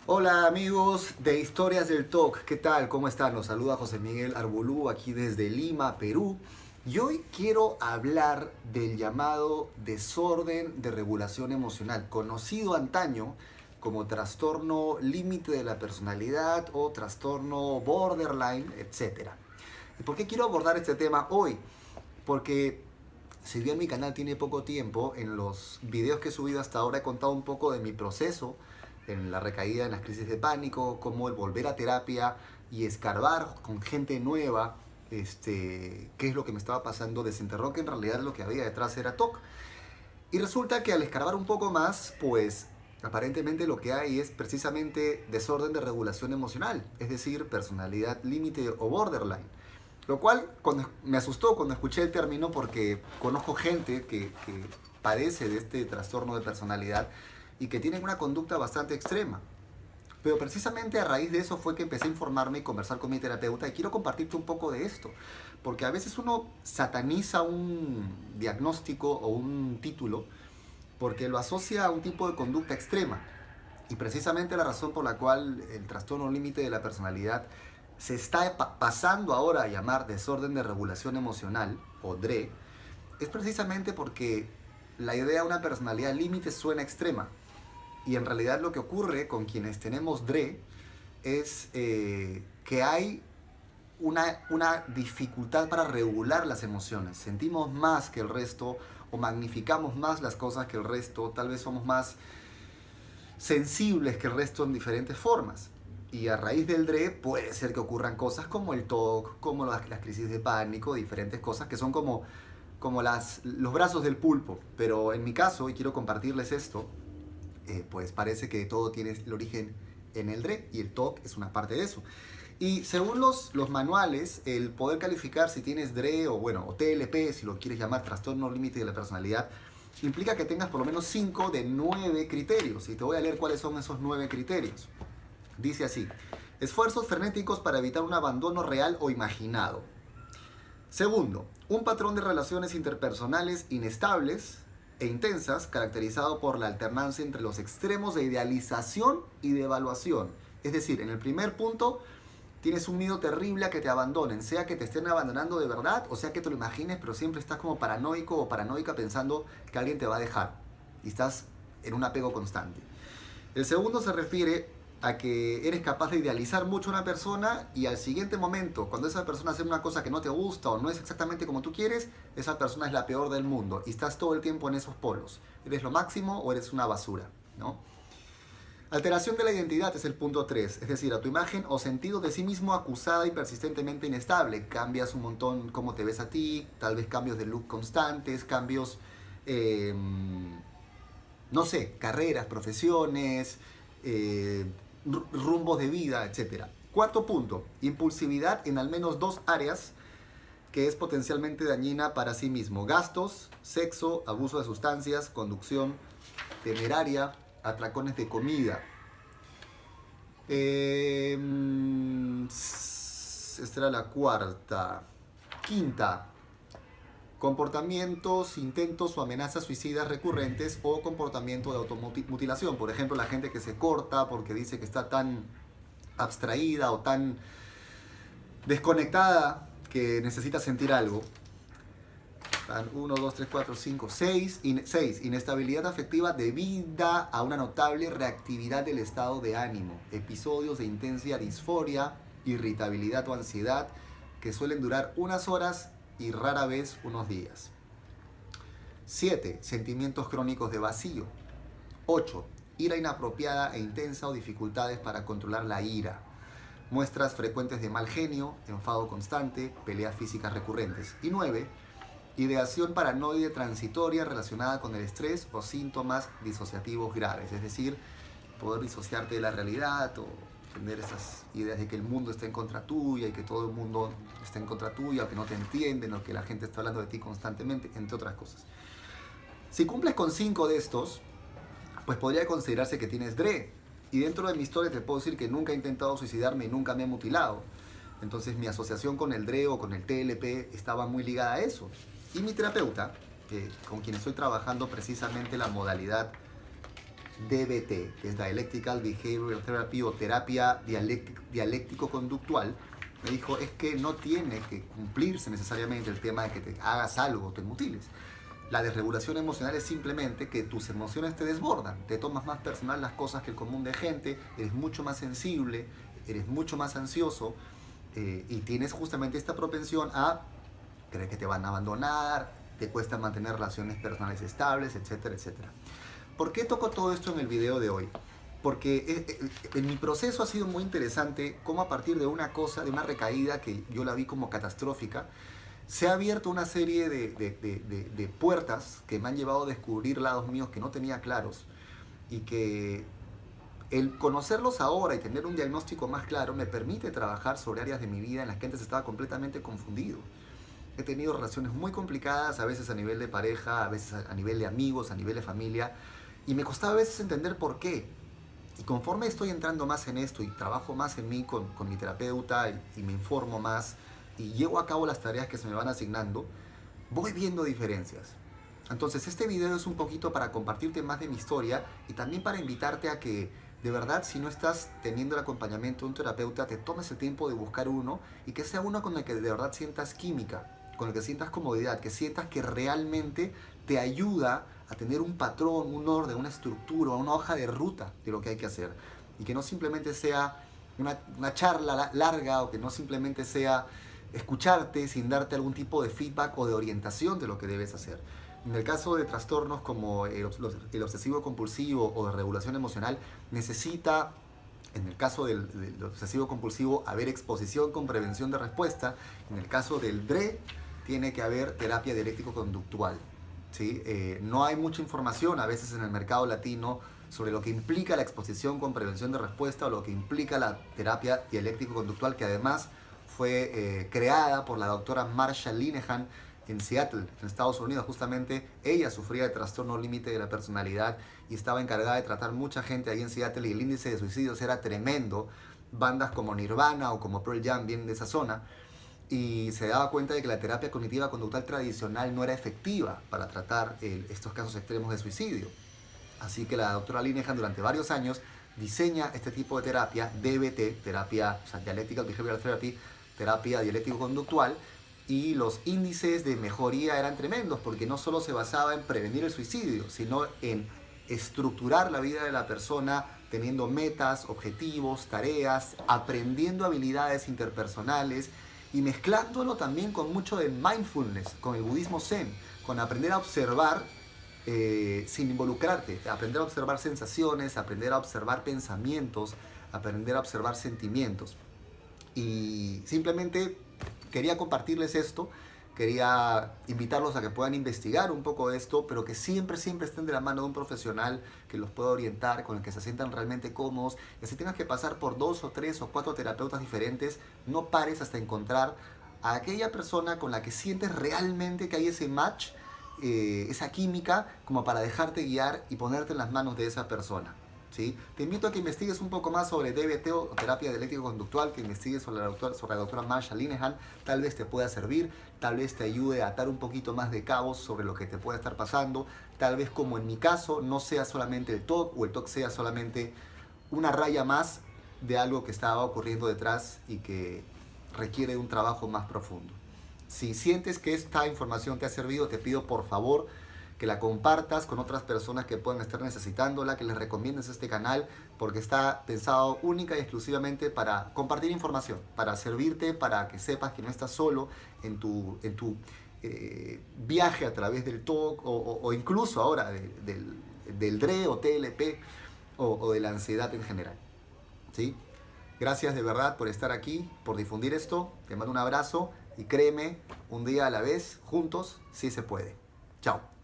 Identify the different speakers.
Speaker 1: Hola amigos de Historias del TOC, ¿qué tal? ¿Cómo están? Los saluda José Miguel Arbolú aquí desde Lima, Perú. Y hoy quiero hablar del llamado desorden de regulación emocional, conocido antaño como trastorno límite de la personalidad o trastorno borderline, etcétera. ¿Y por qué quiero abordar este tema hoy? Porque si bien mi canal tiene poco tiempo, en los videos que he subido hasta ahora he contado un poco de mi proceso en la recaída en las crisis de pánico, cómo el volver a terapia y escarbar con gente nueva, qué es lo que me estaba pasando, desenterró que en realidad lo que había detrás era TOC. Y resulta que al escarbar un poco más, pues aparentemente lo que hay es precisamente desorden de regulación emocional, es decir, personalidad límite o borderline. Lo cual me asustó cuando escuché el término porque conozco gente que padece de este trastorno de personalidad y que tienen una conducta bastante extrema. Pero precisamente a raíz de eso fue que empecé a informarme y conversar con mi terapeuta y quiero compartirte un poco de esto. Porque a veces uno sataniza un diagnóstico o un título porque lo asocia a un tipo de conducta extrema. Y precisamente la razón por la cual el trastorno límite de la personalidad se está pasando ahora a llamar desorden de regulación emocional, o DRE, es precisamente porque la idea de una personalidad límite suena extrema. Y en realidad lo que ocurre con quienes tenemos DRE es que hay una dificultad para regular las emociones. Sentimos más que el resto o magnificamos más las cosas que el resto, tal vez somos más sensibles que el resto en diferentes formas. Y a raíz del DRE puede ser que ocurran cosas como el TOC, como las crisis de pánico, diferentes cosas que son como los brazos del pulpo. Pero en mi caso, y quiero compartirles esto, pues parece que todo tiene el origen en el DRE y el TOC es una parte de eso. Y según los manuales, el poder calificar si tienes DRE o bueno, o TLP, si lo quieres llamar trastorno límite de la personalidad, implica que tengas por lo menos 5 de 9 criterios. Y te voy a leer cuáles son esos 9 criterios. Dice así: esfuerzos frenéticos para evitar un abandono real o imaginado. Segundo, un patrón de relaciones interpersonales inestables e intensas caracterizado por la alternancia entre los extremos de idealización y de evaluación. Es decir, en el primer punto tienes un miedo terrible a que te abandonen, sea que te estén abandonando de verdad o sea que te lo imagines, pero siempre estás como paranoico o paranoica pensando que alguien te va a dejar y estás en un apego constante. El segundo se refiere a que eres capaz de idealizar mucho a una persona y al siguiente momento, cuando esa persona hace una cosa que no te gusta o no es exactamente como tú quieres, esa persona es la peor del mundo y estás todo el tiempo en esos polos. ¿Eres lo máximo o eres una basura? ¿No? Alteración de la identidad es el punto 3, es decir, a tu imagen o sentido de sí mismo acusada y persistentemente inestable. Cambias un montón cómo te ves a ti, tal vez cambios de look constantes, cambios, no sé, carreras, profesiones, rumbos de vida, etc. Cuarto punto, impulsividad en al menos 2 áreas que es potencialmente dañina para sí mismo. Gastos, sexo, abuso de sustancias, conducción temeraria, atracones de comida. Esta era la cuarta. Quinta, comportamientos, intentos o amenazas suicidas recurrentes o comportamiento de automutilación. Por ejemplo, la gente que se corta porque dice que está tan abstraída o tan desconectada que necesita sentir algo. 1, 2, 3, 4, 5, 6. 6. Inestabilidad afectiva debida a una notable reactividad del estado de ánimo. Episodios de intensa disforia, irritabilidad o ansiedad que suelen durar unas horas y rara vez unos días. 7. Sentimientos crónicos de vacío. 8. Ira inapropiada e intensa o dificultades para controlar la ira. Muestras frecuentes de mal genio, enfado constante, peleas físicas recurrentes. Y 9. Ideación paranoide transitoria relacionada con el estrés o síntomas disociativos graves. Es decir, poder disociarte de la realidad o tener esas ideas de que el mundo está en contra tuya y que todo el mundo está en contra tuya, o que no te entienden, o que la gente está hablando de ti constantemente, entre otras cosas. Si cumples con 5 de estos, pues podría considerarse que tienes DRE. Y dentro de mi historia te puedo decir que nunca he intentado suicidarme y nunca me he mutilado. Entonces mi asociación con el DRE o con el TLP estaba muy ligada a eso. Y mi terapeuta, con quien estoy trabajando precisamente la modalidad DBT, que es Dialectical Behavioral Therapy o terapia dialéctico-conductual, me dijo, es que no tiene que cumplirse necesariamente el tema de que te hagas algo o te mutiles. La desregulación emocional es simplemente que tus emociones te desbordan, te tomas más personal las cosas que el común de gente, eres mucho más sensible, eres mucho más ansioso y tienes justamente esta propensión a creer que te van a abandonar, te cuesta mantener relaciones personales estables, etcétera, etcétera. ¿Por qué toco todo esto en el video de hoy? Porque en mi proceso ha sido muy interesante cómo a partir de una cosa, de una recaída que yo la vi como catastrófica, se ha abierto una serie de puertas que me han llevado a descubrir lados míos que no tenía claros y que el conocerlos ahora y tener un diagnóstico más claro me permite trabajar sobre áreas de mi vida en las que antes estaba completamente confundido. He tenido relaciones muy complicadas, a veces a nivel de pareja, a veces a nivel de amigos, a nivel de familia, y me costaba a veces entender por qué. Y conforme estoy entrando más en esto y trabajo más en mí con mi terapeuta y me informo más y llevo a cabo las tareas que se me van asignando, voy viendo diferencias. Entonces este video es un poquito para compartirte más de mi historia y también para invitarte a que de verdad, si no estás teniendo el acompañamiento de un terapeuta, te tomes el tiempo de buscar uno y que sea uno con el que de verdad sientas química, con el que sientas comodidad, que sientas que realmente te ayuda a tener un patrón, un orden, una estructura, una hoja de ruta de lo que hay que hacer. Y que no simplemente sea una charla larga o que no simplemente sea escucharte sin darte algún tipo de feedback o de orientación de lo que debes hacer. En el caso de trastornos como el obsesivo compulsivo o de regulación emocional, necesita, en el caso del obsesivo compulsivo, haber exposición con prevención de respuesta. En el caso del DRE, tiene que haber terapia dialéctico-conductual. ¿Sí? No hay mucha información a veces en el mercado latino sobre lo que implica la exposición con prevención de respuesta o lo que implica la terapia dialéctico-conductual, que además fue creada por la doctora Marsha Linehan en Seattle, en Estados Unidos. Justamente ella sufría de trastorno límite de la personalidad y estaba encargada de tratar mucha gente ahí en Seattle y el índice de suicidios era tremendo. Bandas como Nirvana o como Pearl Jam vienen de esa zona y se daba cuenta de que la terapia cognitiva conductual tradicional no era efectiva para tratar estos casos extremos de suicidio. Así que la doctora Linehan durante varios años diseña este tipo de terapia, DBT, terapia, o sea, Dialectical Behavioral Therapy, terapia dialéctico-conductual, y los índices de mejoría eran tremendos porque no solo se basaba en prevenir el suicidio, sino en estructurar la vida de la persona teniendo metas, objetivos, tareas, aprendiendo habilidades interpersonales y mezclándolo también con mucho de mindfulness, con el budismo zen, con aprender a observar sin involucrarte, aprender a observar sensaciones, aprender a observar pensamientos, aprender a observar sentimientos. Y simplemente quería compartirles esto, quería invitarlos a que puedan investigar un poco de esto, pero que siempre, siempre estén de la mano de un profesional que los pueda orientar, con el que se sientan realmente cómodos. Y si tengas que pasar por 2 o 3 o 4 terapeutas diferentes, no pares hasta encontrar a aquella persona con la que sientes realmente que hay ese match, esa química, como para dejarte guiar y ponerte en las manos de esa persona. ¿Sí? Te invito a que investigues un poco más sobre DBT o terapia dialéctico-conductual, que investigues sobre la doctora Marsha Linehan. Tal vez te pueda servir, tal vez te ayude a atar un poquito más de cabos sobre lo que te puede estar pasando. Tal vez, como en mi caso, no sea solamente el TOC o el TOC sea solamente una raya más de algo que estaba ocurriendo detrás y que requiere un trabajo más profundo. Si sientes que esta información te ha servido, te pido por favor que la compartas con otras personas que puedan estar necesitándola, que les recomiendes este canal, porque está pensado única y exclusivamente para compartir información, para servirte, para que sepas que no estás solo en tu viaje a través del TOC o incluso ahora del DRE o TLP o de la ansiedad en general. ¿Sí? Gracias de verdad por estar aquí, por difundir esto. Te mando un abrazo y créeme, un día a la vez, juntos, sí se puede. Chao.